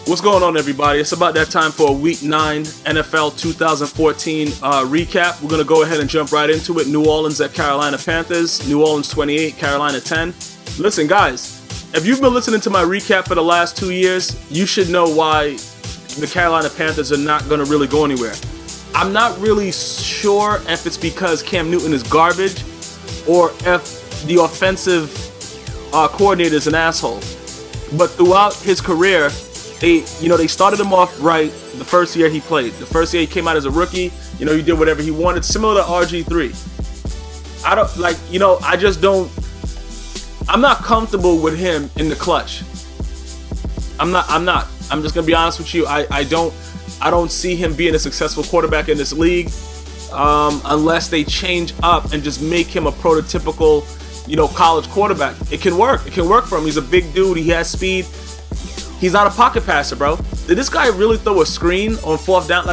What's going on, everybody? It's about that time for a Week 9 NFL 2014 recap. We're going to go ahead and jump right into it. New Orleans at Carolina Panthers. New Orleans 28, Carolina 10. Listen, guys, if you've been listening to my recap for the last 2 years, you should know why the Carolina Panthers are not going to really go anywhere. I'm not really sure if it's because Cam Newton is garbage or if the offensive coordinator is an asshole. But throughout his career, they started him off right the first year he played. The first year he came out as a rookie, he did whatever he wanted, similar to RG3. I'm not comfortable with him in the clutch. I'm not. I'm just gonna be honest with you. I don't see him being a successful quarterback in this league unless they change up and just make him a prototypical, college quarterback. It can work. It can work for him. He's a big dude. He has speed. He's not a pocket passer, bro. Did this guy really throw a screen on fourth down?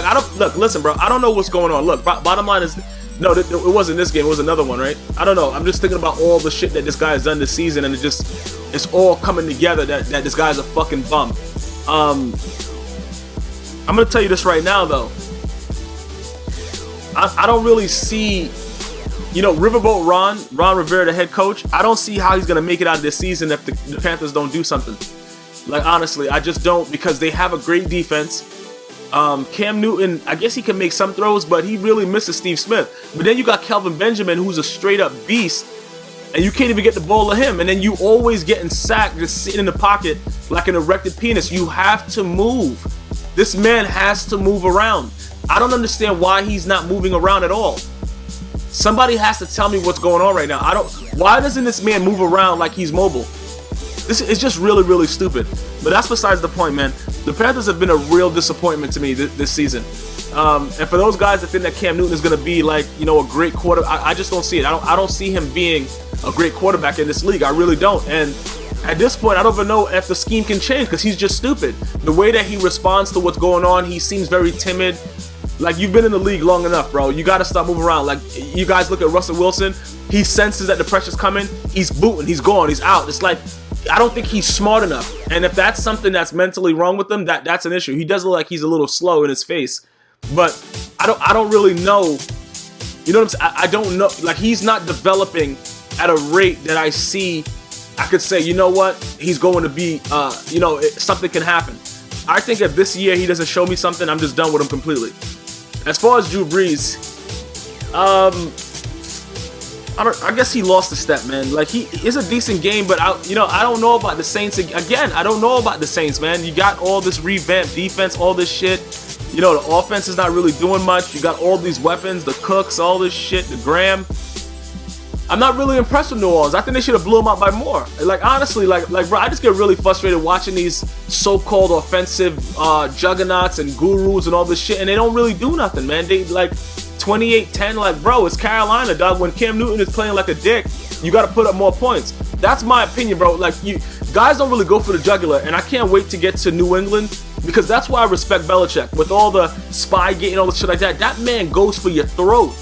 Listen, bro. I don't know what's going on. Look, bottom line is, no, it wasn't this game. It was another one, right? I don't know. I'm just thinking about all the shit that this guy has done this season, and it's all coming together that this guy's a fucking bum. I'm gonna tell you this right now, though. I don't really see, Riverboat Ron Rivera, the head coach. I don't see how he's gonna make it out of this season if the Panthers don't do something. Like, honestly, I just don't, because they have a great defense. Cam Newton, I guess he can make some throws, but he really misses Steve Smith. But then you got Kelvin Benjamin, who's a straight-up beast, and you can't even get the ball to him. And then you always getting sacked, just sitting in the pocket like an erected penis. You have to move. This man has to move around. I don't understand why he's not moving around at all. Somebody has to tell me what's going on right now. Why doesn't this man move around like he's mobile? This is just really, really stupid. But that's besides the point, man. The Panthers have been a real disappointment to me this season. And for those guys that think that Cam Newton is going to be like, a great quarterback, I just don't see it. I don't see him being a great quarterback in this league. I really don't. And at this point, I don't even know if the scheme can change because he's just stupid. The way that he responds to what's going on, he seems very timid. Like, you've been in the league long enough, bro. You got to stop moving around. Like, you guys look at Russell Wilson. He senses that the pressure's coming. He's booting. He's gone. He's out. It's like, I don't think he's smart enough. And if that's something that's mentally wrong with him, that's an issue. He does look like he's a little slow in his face. But I don't really know. You know what I'm saying? I don't know. Like, he's not developing at a rate that I see. I could say, you know what? He's going to be, something can happen. I think if this year he doesn't show me something, I'm just done with him completely. As far as Drew Brees, I guess he lost a step, man. Like, he is a decent game, but I don't know about the Saints. Again, I don't know about the Saints, man. You got all this revamped defense, all this shit. The offense is not really doing much. You got all these weapons, the Cooks, all this shit, the Graham. I'm not really impressed with New Orleans. I think they should have blew them out by more. Like, honestly, like, bro, I just get really frustrated watching these so-called offensive juggernauts and gurus and all this shit, and they don't really do nothing, man. They, like, 28-10, like, bro, it's Carolina, dog. When Cam Newton is playing like a dick, you got to put up more points. That's my opinion, bro. Like, you guys don't really go for the jugular, and I can't wait to get to New England, because that's why I respect Belichick. With all the Spygate and all the shit like that, that man goes for your throat.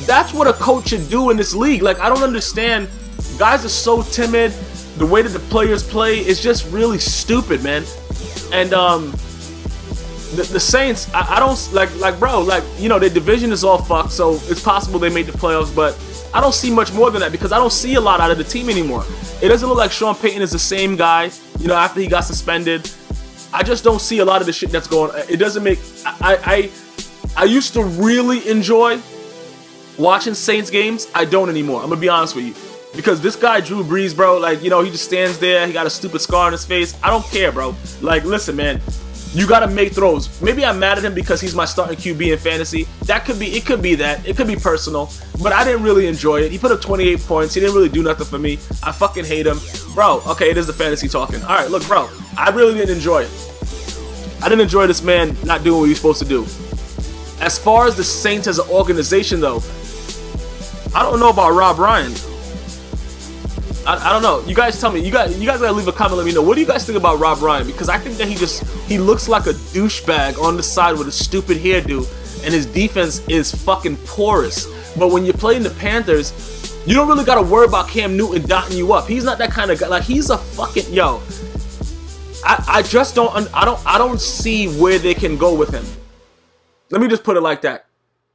That's what a coach should do in this league. Like, I don't understand. Guys are so timid. The way that the players play is just really stupid, man. And the Saints, I don't like, bro. Like, their division is all fucked, so it's possible they made the playoffs, but I don't see much more than that because I don't see a lot out of the team anymore. It doesn't look like Sean Peyton is the same guy, after he got suspended. I just don't see a lot of the shit that's going on. It doesn't make. I used to really enjoy watching Saints games. I don't anymore. I'm gonna be honest with you, because this guy Drew Brees, bro, like, he just stands there. He got a stupid scar on his face. I don't care, bro. Like, listen, man, you gotta make throws. Maybe I'm mad at him because he's my starting QB in fantasy. It could be that. It could be personal, but I didn't really enjoy it. He put up 28 points. He didn't really do nothing for me. I fucking hate him, bro. Okay, it is the fantasy talking. All right, look, bro, I really didn't enjoy it. I didn't enjoy this man not doing what he's supposed to do. As far as the Saints as an organization, though, I don't know about Rob Ryan. I don't know. You guys tell me. You guys gotta leave a comment. Let me know. What do you guys think about Rob Ryan? Because I think that he looks like a douchebag on the side with a stupid hairdo, and his defense is fucking porous. But when you're playing the Panthers, you don't really gotta worry about Cam Newton dotting you up. He's not that kind of guy. Like, he's a fucking I just I don't see where they can go with him. Let me just put it like that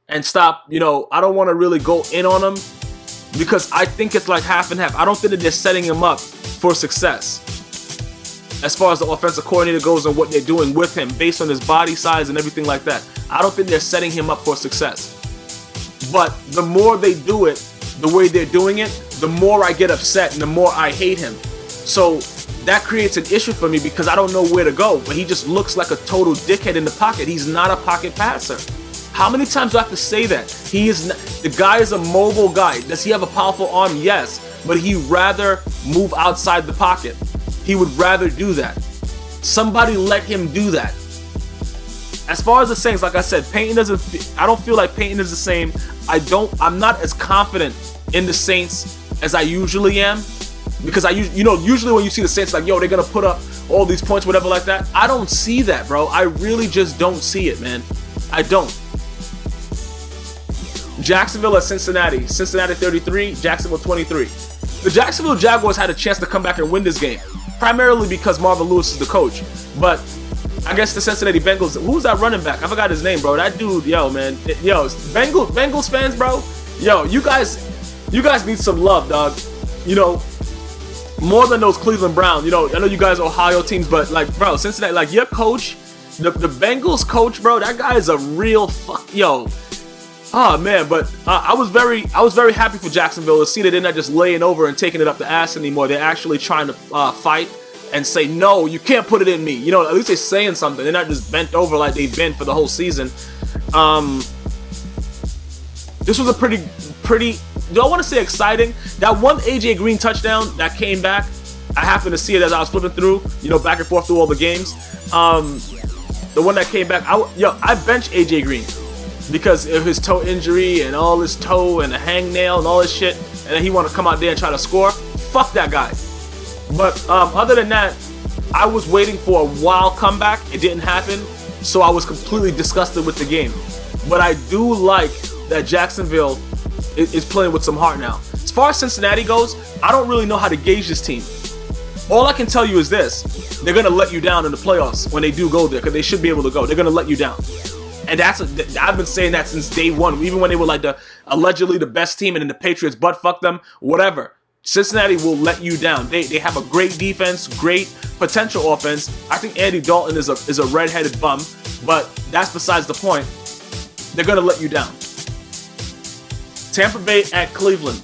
and stop. I don't want to really go in on him because I think it's like half and half. I don't think that they're setting him up for success as far as the offensive coordinator goes and what they're doing with him based on his body size and everything like that. I don't think they're setting him up for success. But the more they do it, the way they're doing it, the more I get upset and the more I hate him. So that creates an issue for me because I don't know where to go. But he just looks like a total dickhead in the pocket. He's not a pocket passer. How many times do I have to say that? The guy is a mobile guy. Does he have a powerful arm? Yes. But he'd rather move outside the pocket. He would rather do that. Somebody let him do that. As far as the Saints, like I said, I don't feel like Peyton is the same. I'm not as confident in the Saints as I usually am. Because usually when you see the Saints, like, yo, they're gonna put up all these points, whatever like that. I don't see that, bro. I really just don't see it, man. I don't. Jacksonville at Cincinnati. Cincinnati 33, Jacksonville 23. The Jacksonville Jaguars had a chance to come back and win this game, primarily because Marvin Lewis is the coach. But I guess the Cincinnati Bengals, who's that running back? I forgot his name, bro. That dude, yo, man. Yo, Bengals fans, bro. Yo, you guys need some love, dog. More than those Cleveland Browns. I know you guys are Ohio teams, but like, bro, Cincinnati, like your coach, the Bengals coach, bro, that guy is a real yo. Oh man, but I was very happy for Jacksonville to see that they're not just laying over and taking it up the ass anymore. They're actually trying to fight and say, no, you can't put it in me. At least they're saying something. They're not just bent over like they've been for the whole season. This was a pretty. Do I want to say exciting? That one AJ Green touchdown that came back, I happened to see it as I was flipping through, back and forth through all the games. The one that came back, I benched AJ Green because of his toe injury and all his toe and the hangnail and all this shit, and then he wanted to come out there and try to score. Fuck that guy. But other than that, I was waiting for a wild comeback. It didn't happen, so I was completely disgusted with the game. But I do like that Jacksonville is playing with some heart now. As far as Cincinnati goes, I don't really know how to gauge this team. All I can tell you is this: they're gonna let you down in the playoffs when they do go there, because they should be able to go. They're gonna let you down, and I've been saying that since day one. Even when they were like allegedly the best team, and then the Patriots butt fucked them, whatever. Cincinnati will let you down. They have a great defense, great potential offense. I think Andy Dalton is a redheaded bum, but that's besides the point. They're gonna let you down. Tampa Bay at Cleveland.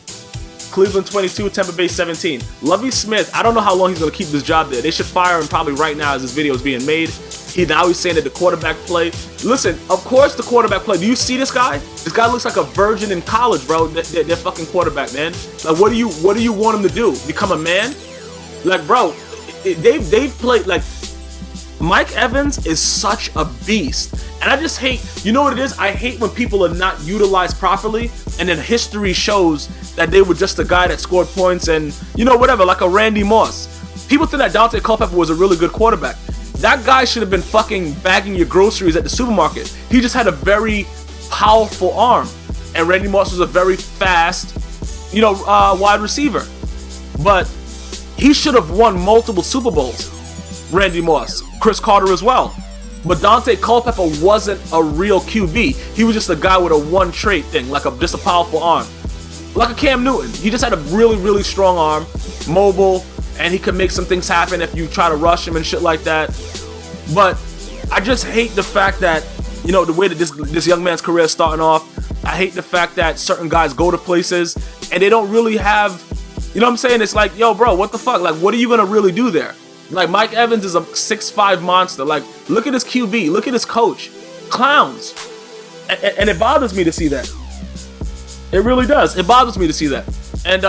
Cleveland 22, Tampa Bay 17. Lovie Smith, I don't know how long he's going to keep this job there. They should fire him probably right now as this video is being made. He's saying that the quarterback play. Listen, of course the quarterback play. Do you see this guy? This guy looks like a virgin in college, bro. They're fucking quarterback, man. Like, what do you want him to do? Become a man? Like, bro, they've played, like, Mike Evans is such a beast. And I just hate, you know what it is? I hate when people are not utilized properly, and then history shows that they were just a guy that scored points and, whatever, like a Randy Moss. People think that Dante Culpepper was a really good quarterback. That guy should have been fucking bagging your groceries at the supermarket. He just had a very powerful arm. And Randy Moss was a very fast, wide receiver. But he should have won multiple Super Bowls. Randy Moss. Chris Carter as well. But Dante Culpepper wasn't a real QB. He was just a guy with a one trait thing, like just a powerful arm. Like a Cam Newton. He just had a really, really strong arm, mobile, and he could make some things happen if you try to rush him and shit like that. But I just hate the fact that, the way that this young man's career is starting off. I hate the fact that certain guys go to places and they don't really have, what I'm saying? It's like, yo, bro, what the fuck? Like, what are you going to really do there? Like, Mike Evans is a 6'5" monster. Like, look at his QB. Look at his coach. Clowns. And it bothers me to see that. It really does. It bothers me to see that. And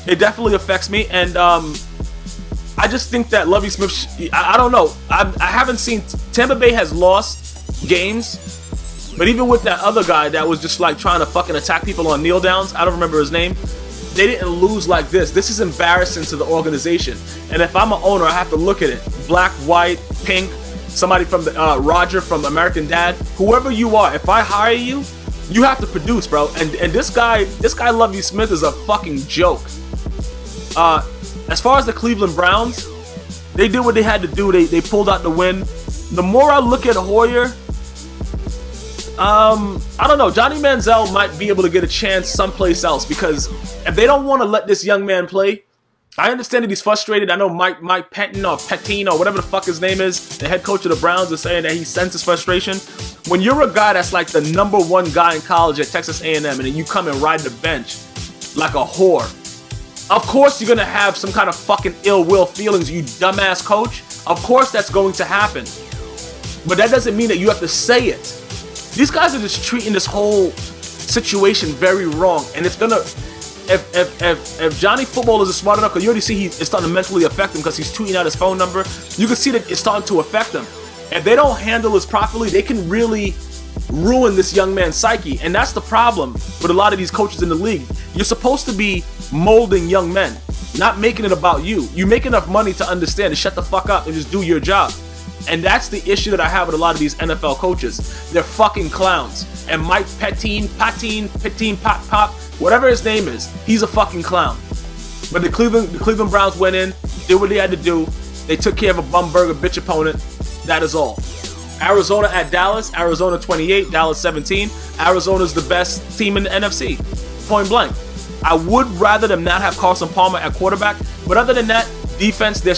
it definitely affects me. And I just think that Lovie Smith, I don't know. I haven't seen, Tampa Bay has lost games. But even with that other guy that was just like trying to fucking attack people on kneel downs, I don't remember his name. They didn't lose like this. This is embarrassing to the organization. And if I'm an owner, I have to look at it. Black, white, pink, somebody from the Roger from American Dad, whoever you are, if I hire you, you have to produce, bro. And this guy Lovie Smith is a fucking joke. As far as the Cleveland Browns, They did what they had to do. They pulled out the win. The more I look at Hoyer, I don't know. Johnny Manziel might be able to get a chance someplace else, because if they don't want to let this young man play, I understand that he's frustrated. I know Mike Peyton or whatever the fuck his name is, the head coach of the Browns, is saying that he senses frustration. When you're a guy that's like the #1 guy in college at Texas A&M, and then you come and ride the bench like a whore, of course you're gonna have some kind of fucking ill will feelings, you dumbass coach. Of course that's going to happen, but that doesn't mean that you have to say it. These guys are just treating this whole situation very wrong, and it's gonna. If Johnny Football is smart enough, because you already see it's starting to mentally affect him because he's tweeting out his phone number, you can see that it's starting to affect him. If they don't handle this properly, they can really ruin this young man's psyche, and that's the problem with a lot of these coaches in the league. You're supposed to be molding young men, not making it about you. You make enough money to understand to shut the fuck up and just do your job. And that's the issue that I have with a lot of these NFL coaches. They're fucking clowns. And Mike Peyton, whatever his name is, he's a fucking clown. But the Cleveland Browns went in, did what they had to do. They took care of a bum burger bitch opponent. That is all. Arizona at Dallas. Arizona 28, Dallas 17. Arizona's the best team in the NFC. Point blank. I would rather them not have Carson Palmer at quarterback. But other than that, defense, they're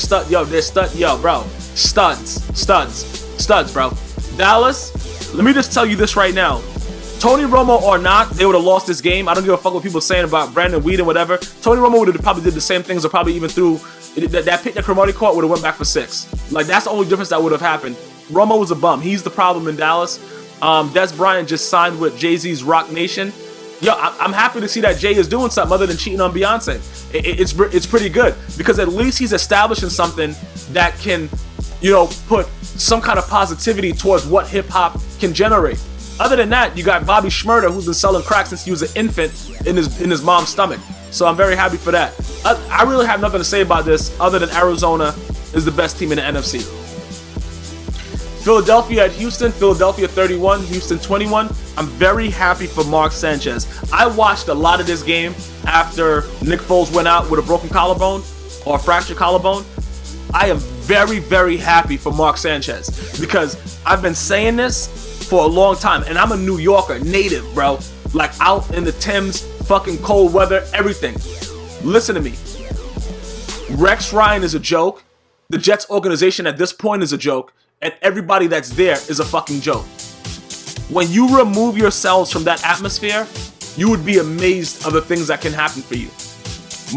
bro. Studs, bro. Dallas, let me just tell you this right now. Tony Romo or not, they would have lost this game. I don't give a fuck what people are saying about Brandon Weed and whatever. Tony Romo would have probably did the same things, or probably even threw that pick that Cromartie caught would have went back for 6. Like, that's the only difference that would have happened. Romo was a bum. He's the problem in Dallas. Des Bryant just signed with Jay-Z's Rock Nation. Yo, I'm happy to see that Jay is doing something other than cheating on Beyonce. It's pretty good, because at least he's establishing something that can, put some kind of positivity towards what hip-hop can generate. Other than that, you got Bobby Shmurda, who's been selling crack since he was an infant in his mom's stomach. So I'm very happy for that. I really have nothing to say about this other than Arizona is the best team in the NFC. Philadelphia at Houston. Philadelphia 31, Houston 21. I'm very happy for Mark Sanchez. I watched a lot of this game after Nick Foles went out with a broken collarbone or a fractured collarbone. I am very, very happy for Mark Sanchez, because I've been saying this for a long time, and I'm a New Yorker, native, bro. Like, out in the Thames, fucking cold weather, everything. Listen to me. Rex Ryan is a joke. The Jets organization at this point is a joke. And everybody that's there is a fucking joke. When you remove yourselves from that atmosphere, you would be amazed of the things that can happen for you.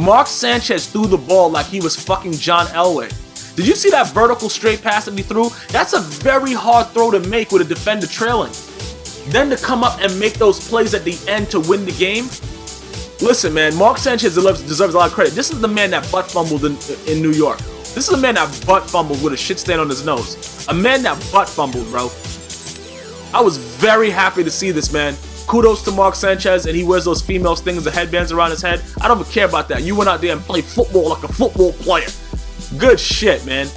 Mark Sanchez threw the ball like he was fucking John Elway. Did you see that vertical straight pass that he threw? That's a very hard throw to make with a defender trailing. Then to come up and make those plays at the end to win the game. Listen, man, Mark Sanchez deserves a lot of credit. This is the man that butt fumbled in New York. This is a man that butt fumbled with a shit stain on his nose. A man that butt fumbled, bro. I was very happy to see this, man. Kudos to Mark Sanchez, and he wears those female things, the headbands around his head. I don't even care about that. You went out there and played football like a football player. Good shit, man.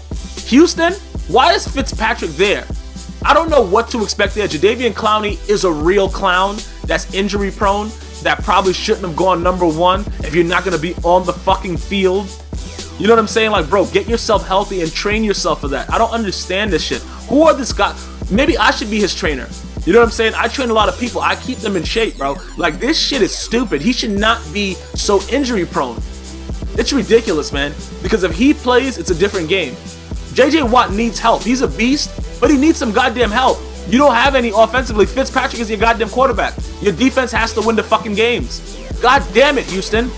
Houston, why is Fitzpatrick there? I don't know what to expect there. Jadeveon Clowney is a real clown that's injury prone, that probably shouldn't have gone #1 if you're not going to be on the fucking field. You know what I'm saying? Like, bro, get yourself healthy and train yourself for that. I don't understand this shit. Who are this guy? Maybe I should be his trainer. You know what I'm saying? I train a lot of people. I keep them in shape, bro. Like, this shit is stupid. He should not be so injury prone. It's ridiculous, man. Because if he plays, it's a different game. JJ Watt needs help. He's a beast, but he needs some goddamn help. You don't have any offensively. Fitzpatrick is your goddamn quarterback. Your defense has to win the fucking games. God damn it, Houston.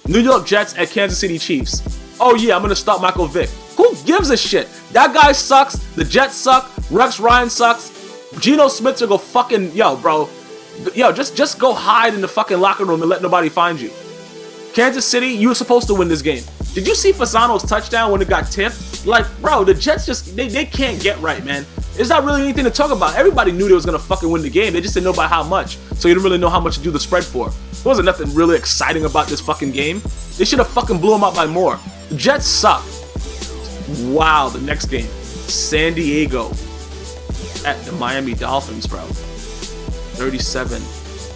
New York Jets at Kansas City Chiefs. Oh yeah, I'm gonna start Michael Vick. Who gives a shit? That guy sucks. The Jets suck. Rex Ryan sucks. Geno Smith to go fucking, bro. Just go hide in the fucking locker room and let nobody find you. Kansas City, you were supposed to win this game. Did you see Fasano's touchdown when it got tipped? Like, bro, the Jets just, they can't get right, man. There's not really anything to talk about. Everybody knew they was going to fucking win the game. They just didn't know by how much. So you didn't really know how much to do the spread for. There wasn't nothing really exciting about this fucking game. They should have fucking blew them out by more. The Jets suck. Wow, the next game. San Diego at the Miami Dolphins, bro. 37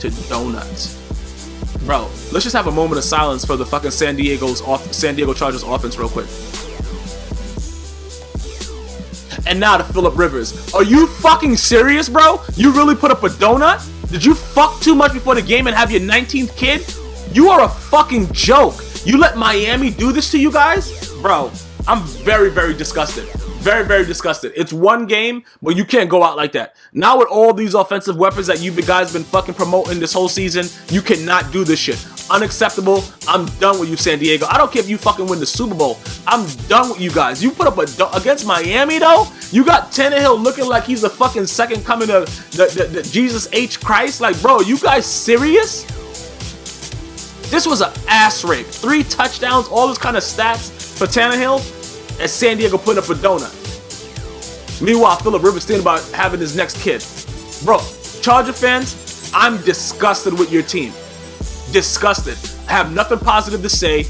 to donuts. Bro, let's just have a moment of silence for the fucking San Diego Chargers offense real quick. and now to Phillip Rivers. Are you fucking serious, bro? You really put up a donut? Did you fuck too much before the game and have your 19th kid? You are a fucking joke. You let Miami do this to you guys? Bro, I'm very, very disgusted. Very, very disgusted. It's one game, but you can't go out like that. Now with all these offensive weapons that you guys been fucking promoting this whole season, you cannot do this shit. Unacceptable. I'm done with you, San Diego. I don't care if you fucking win the Super Bowl. I'm done with you guys. You put up against Miami, though? You got Tannehill looking like he's the fucking second coming of the Jesus H. Christ? Like, bro, you guys serious? This was an ass rape. 3 touchdowns, all this kind of stats for Tannehill. And San Diego putting up a donut. Meanwhile, Phillip Rivers thinking about having his next kid. Bro, Charger fans, I'm disgusted with your team. Disgusted. I have nothing positive to say.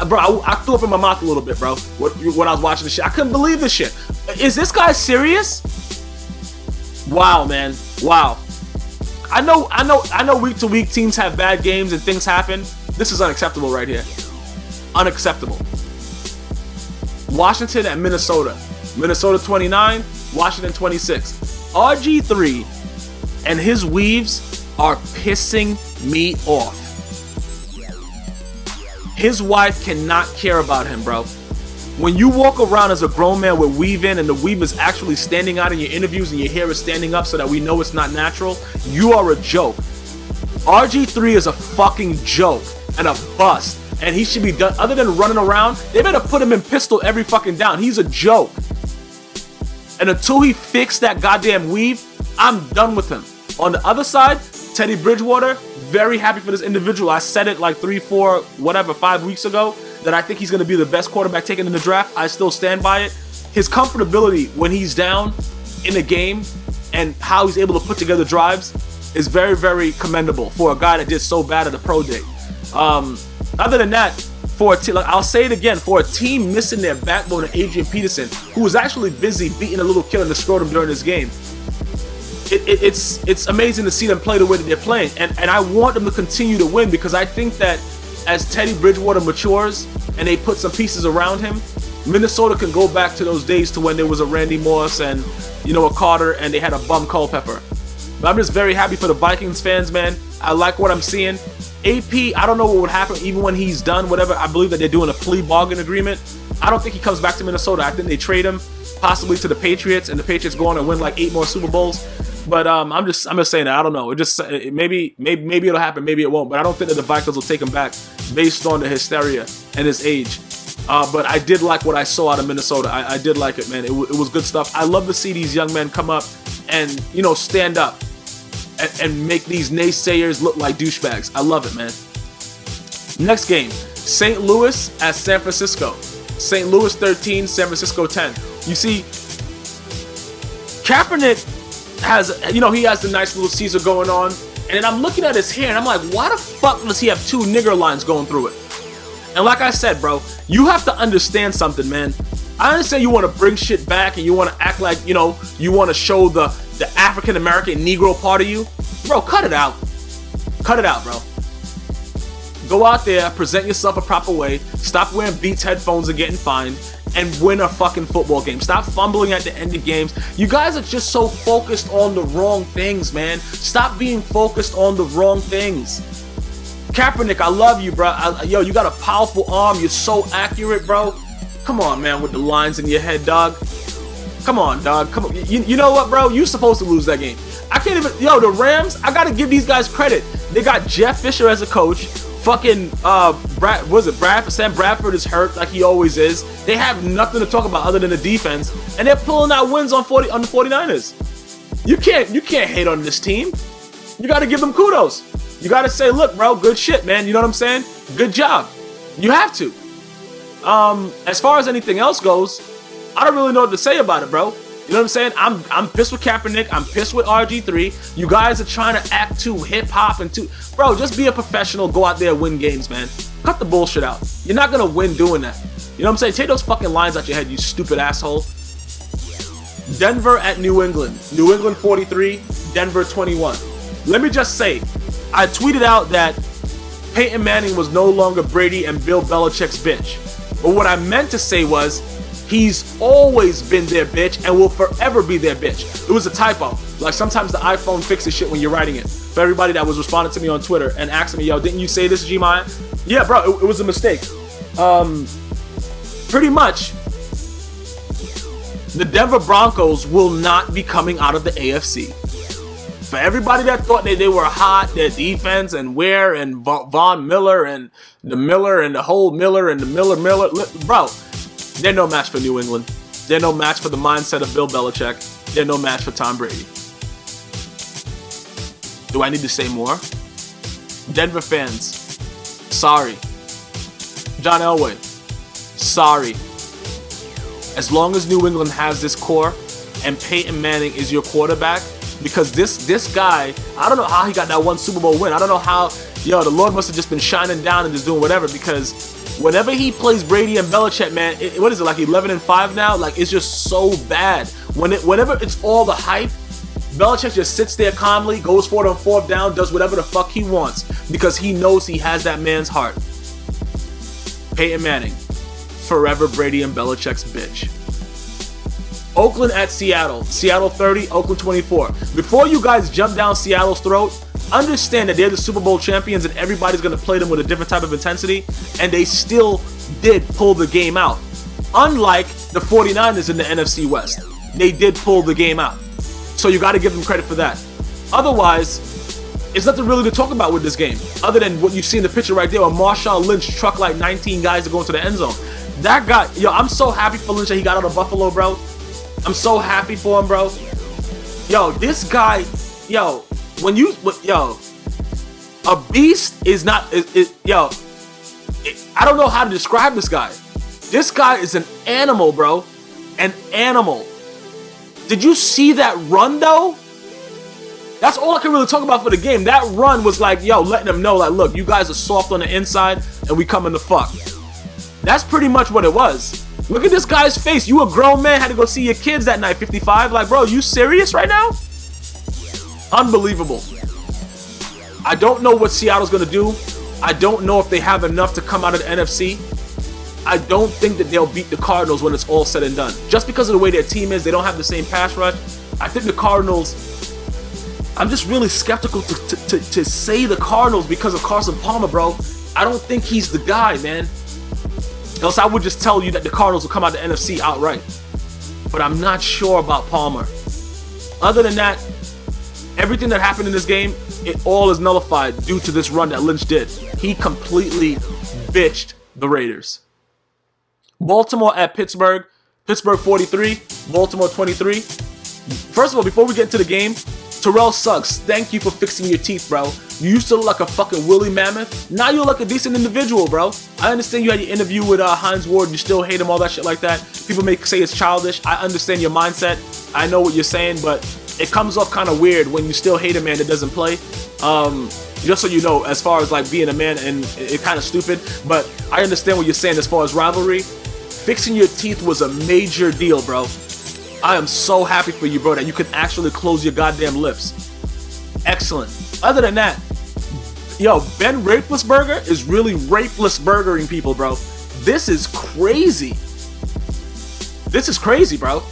Bro, I threw up in my mouth a little bit, bro, when I was watching this shit. I couldn't believe this shit. Is this guy serious? Wow, man. Wow. I know week to week teams have bad games and things happen. This is unacceptable right here. Unacceptable. Washington at Minnesota. Minnesota 29, Washington 26. RG3 and his weaves are pissing me off. His wife cannot care about him, bro. When you walk around as a grown man with weave in and the weave is actually standing out in your interviews and your hair is standing up so that we know it's not natural, you are a joke. RG3 is a fucking joke and a bust. And he should be done. Other than running around, they better put him in pistol every fucking down. He's a joke. And until he fixed that goddamn weave, I'm done with him. On the other side, Teddy Bridgewater, very happy for this individual. I said it like 3, 4, whatever, 5 weeks ago that I think he's going to be the best quarterback taken in the draft. I still stand by it. His comfortability when he's down in a game and how he's able to put together drives is very, very commendable for a guy that did so bad at the pro day. Other than that, I'll say it again, for a team missing their backbone of Adrian Peterson, who was actually busy beating a little kid in the scrotum during this game, it's amazing to see them play the way that they're playing. And I want them to continue to win because I think that as Teddy Bridgewater matures and they put some pieces around him, Minnesota can go back to those days to when there was a Randy Moss and, a Carter and they had a bum Culpepper. But I'm just very happy for the Vikings fans, man. I like what I'm seeing. AP, I don't know what would happen even when he's done, whatever. I believe that they're doing a plea bargain agreement. I don't think he comes back to Minnesota. I think they trade him possibly to the Patriots, and the Patriots go on and win like 8 more Super Bowls. But I'm just saying that. I don't know. Maybe it'll happen, maybe it won't. But I don't think that the Vikings will take him back based on the hysteria and his age. But I did like what I saw out of Minnesota. I did like it, man. It was good stuff. I love to see these young men come up and stand up and make these naysayers look like douchebags. I love it, man. Next game, St. Louis at San Francisco. St. Louis 13, San Francisco 10. You see, Kaepernick has, he has the nice little Caesar going on, and then I'm looking at his hair, and I'm like, why the fuck does he have 2 nigger lines going through it? And like I said, bro, you have to understand something, man. I understand you want to bring shit back, and you want to act like, you want to show the African-American Negro part of you. Bro, cut it out. Cut it out, bro. Go out there, present yourself a proper way, stop wearing Beats headphones and getting fined, and win a fucking football game. Stop fumbling at the end of games. You guys are just so focused on the wrong things, man. Stop being focused on the wrong things. Kaepernick, I love you, bro. Yo, you got a powerful arm. You're so accurate, bro. Come on, man, with the lines in your head, dog. Come on, dog. Come on. You know what, bro? You're supposed to lose that game. I can't even... the Rams, I got to give these guys credit. They got Jeff Fisher as a coach. Fucking, Sam Bradford is hurt like he always is. They have nothing to talk about other than the defense. And they're pulling out wins on the 49ers. You can't hate on this team. You got to give them kudos. You got to say, look, bro, good shit, man. You know what I'm saying? Good job. You have to. As far as anything else goes, I don't really know what to say about it, bro. You know what I'm saying? I'm pissed with Kaepernick. I'm pissed with RG3. You guys are trying to act too hip-hop and too... Bro, just be a professional. Go out there and win games, man. Cut the bullshit out. You're not going to win doing that. You know what I'm saying? Take those fucking lines out your head, you stupid asshole. Denver at New England. New England 43, Denver 21. Let me just say, I tweeted out that Peyton Manning was no longer Brady and Bill Belichick's bitch. But what I meant to say was, He's always been their bitch and will forever be their bitch. It was a typo. Like, sometimes the iPhone fixes shit when you're writing it. For everybody that was responding to me on Twitter and asking me, yo, didn't you say this, G-Maya? Yeah, bro, it was a mistake. Pretty much, the Denver Broncos will not be coming out of the AFC. For everybody that thought that they were hot, their defense and Ware and Von Miller and the whole Miller and the Miller, bro, they're no match for New England. They're no match for the mindset of Bill Belichick. They're no match for Tom Brady. Do I need to say more? Denver fans, sorry. John Elway, sorry. As long as New England has this core and Peyton Manning is your quarterback, because this guy, I don't know how he got that one Super Bowl win. I don't know how, the Lord must have just been shining down and just doing whatever, because whenever he plays Brady and Belichick, man, what is it, like 11-5 now? Like, it's just so bad. Whenever it's all the hype, Belichick just sits there calmly, goes for it on fourth down, does whatever the fuck he wants, because he knows he has that man's heart. Peyton Manning, forever Brady and Belichick's bitch. Oakland at Seattle. Seattle 30, Oakland 24. Before you guys jump down Seattle's throat, understand that they're the Super Bowl champions and everybody's going to play them with a different type of intensity, and they still did pull the game out. Unlike the 49ers in the NFC West. They did pull the game out. So you got to give them credit for that. Otherwise, it's nothing really to talk about with this game, other than what you see in the picture right there where Marshawn Lynch trucked like 19 guys to go into the end zone. That guy, I'm so happy for Lynch that he got out of Buffalo, bro. I'm so happy for him, bro. This guy, a beast is not, I don't know how to describe this guy. This guy is an animal, bro. An animal. Did you see that run, though? That's all I can really talk about for the game. That run was like, letting them know, like, look, you guys are soft on the inside, and we coming to fuck. That's pretty much what it was. Look at this guy's face. You a grown man, had to go see your kids that night, 55. Like, bro, you serious right now? Unbelievable. I don't know what Seattle's going to do. I don't know if they have enough to come out of the NFC. I don't think that they'll beat the Cardinals when it's all said and done. Just because of the way their team is, they don't have the same pass rush. I think the Cardinals, I'm just really skeptical to say the Cardinals because of Carson Palmer, bro. I don't think he's the guy, man. Else I would just tell you that the Cardinals will come out of the NFC outright. But I'm not sure about Palmer. Other than that, everything that happened in this game, it all is nullified due to this run that Lynch did. He completely bitched the Raiders. Baltimore at Pittsburgh. Pittsburgh 43, Baltimore 23. First of all, before we get into the game, Terrell Suggs, thank you for fixing your teeth, bro. You used to look like a fucking woolly mammoth. Now you look like a decent individual, bro. I understand you had your interview with Hines Ward. You still hate him, all that shit like that. People may say it's childish. I understand your mindset. I know what you're saying, but it comes off kind of weird when you still hate a man that doesn't play. Just so you know, as far as like being a man, and it's kind of stupid, but I understand what you're saying as far as rivalry. Fixing your teeth was a major deal, bro. I am so happy for you, bro, that you can actually close your goddamn lips. Excellent. Other than that, Ben Rapelessberger is really rapeless-burgering people, bro. This is crazy. This is crazy, bro.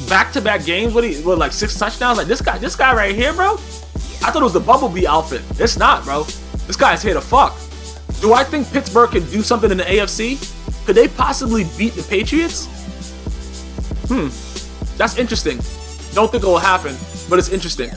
Back-to-back games, what, like 6 touchdowns? Like, this guy right here, bro? I thought it was the Bumblebee outfit. It's not, bro. This guy's here to fuck. Do I think Pittsburgh can do something in the AFC? Could they possibly beat the Patriots? That's interesting. Don't think it will happen, but it's interesting.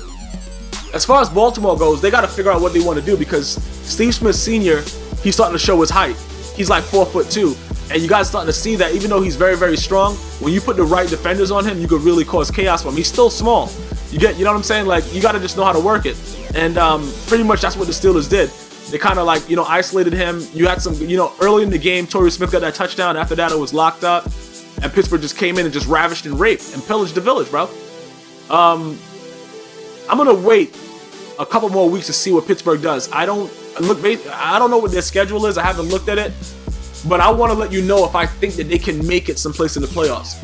As far as Baltimore goes, they got to figure out what they want to do, because Steve Smith Sr., he's starting to show his height. He's like 4'2", and you guys starting to see that even though he's very, very strong, when you put the right defenders on him, you could really cause chaos for him. He's still small. You know what I'm saying? Like, you got to just know how to work it. And pretty much that's what the Steelers did. They kind of like, isolated him. You had some, early in the game, Torrey Smith got that touchdown. After that, it was locked up. And Pittsburgh just came in and just ravished and raped and pillaged the village, bro. I'm going to wait a couple more weeks to see what Pittsburgh does. I don't know what their schedule is. I haven't looked at it. But I want to let you know if I think that they can make it someplace in the playoffs.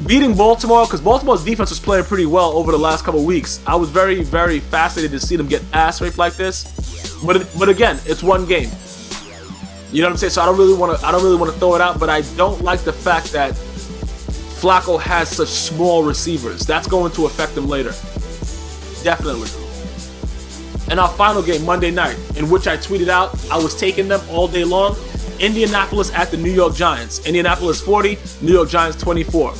Beating Baltimore, because Baltimore's defense was playing pretty well over the last couple weeks. I was very, very fascinated to see them get ass raped like this. But again, it's one game. You know what I'm saying? So I don't really want to throw it out, but I don't like the fact that Flacco has such small receivers. That's going to affect him later. Definitely. And our final game, Monday night, in which I tweeted out, I was taking them all day long. Indianapolis at the New York Giants. Indianapolis 40, New York Giants 24.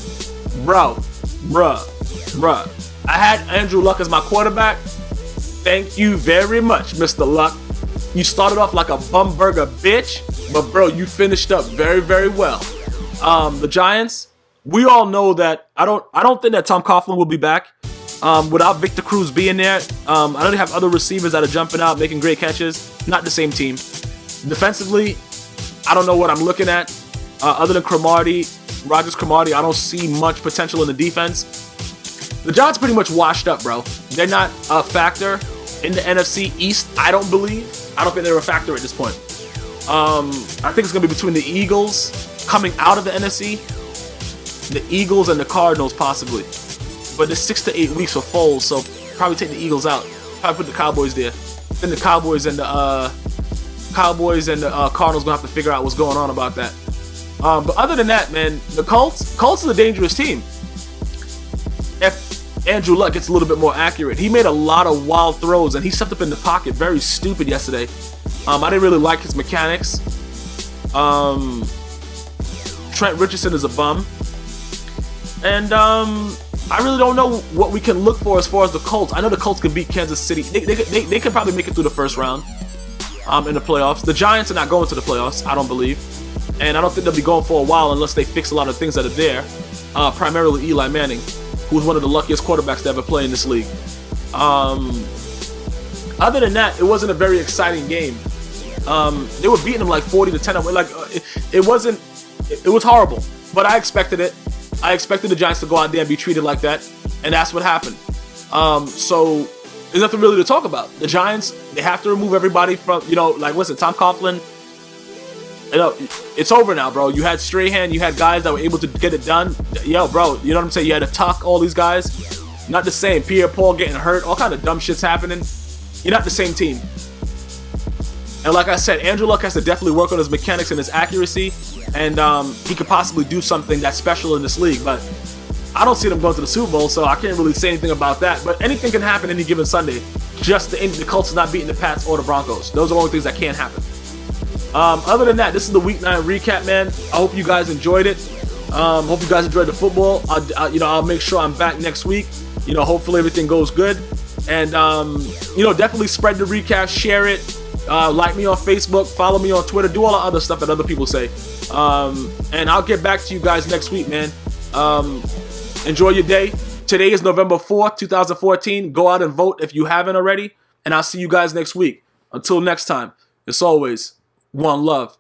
Bruh. I had Andrew Luck as my quarterback. Thank you very much, Mr. Luck. You started off like a bum burger bitch, but bro, you finished up very, very well. The Giants, we all know that I don't think that Tom Coughlin will be back. Without Victor Cruz being there, I know they have other receivers that are jumping out, making great catches. Not the same team. Defensively, I don't know what I'm looking at. Other than Rogers Cromartie, I don't see much potential in the defense. The Giants pretty much washed up, bro. They're not a factor in the NFC East, I don't believe. I don't think they're a factor at this point. I think it's going to be between the Eagles coming out of the NFC, the Eagles and the Cardinals possibly. But there's 6 to 8 weeks for Foles, so probably take the Eagles out. Probably put the Cowboys there. Then the Cowboys and the Cardinals gonna have to figure out what's going on about that. But other than that, man, the Colts is a dangerous team. If Andrew Luck gets a little bit more accurate, he made a lot of wild throws and he stepped up in the pocket very stupid yesterday. I didn't really like his mechanics. Trent Richardson is a bum, and I really don't know what we can look for as far as the Colts. I know the Colts can beat Kansas City. They can probably make it through the first round in the playoffs. The Giants are not going to the playoffs, I don't believe. And I don't think they'll be going for a while unless they fix a lot of things that are there. Primarily Eli Manning, who's one of the luckiest quarterbacks to ever play in this league. Other than that, it wasn't a very exciting game. They were beating them like 40-10. It was horrible, but I expected it. I expected the Giants to go out there and be treated like that, and that's what happened. So there's nothing really to talk about. The Giants, they have to remove everybody from, listen, Tom Coughlin, it's over now, bro. You had Strahan, you had guys that were able to get it done. Yo, bro, you know what I'm saying? You had to tuck all these guys. Not the same. Pierre-Paul getting hurt, all kind of dumb shit's happening. You're not the same team. And like I said, Andrew Luck has to definitely work on his mechanics and his accuracy, and he could possibly do something that's special in this league. But I don't see them going to the Super Bowl, so I can't really say anything about that. But anything can happen any given Sunday. Just the Colts not beating the Pats or the Broncos. Those are the only things that can happen. Other than that, this is the Week 9 recap, man. I hope you guys enjoyed it. Hope you guys enjoyed the football. I'll make sure I'm back next week. Hopefully everything goes good. And, definitely spread the recap, share it. Like me on Facebook, follow me on Twitter, do all the other stuff that other people say. And I'll get back to you guys next week, man. Enjoy your day. Today is November 4th, 2014. Go out and vote if you haven't already. And I'll see you guys next week. Until next time, as always, one love.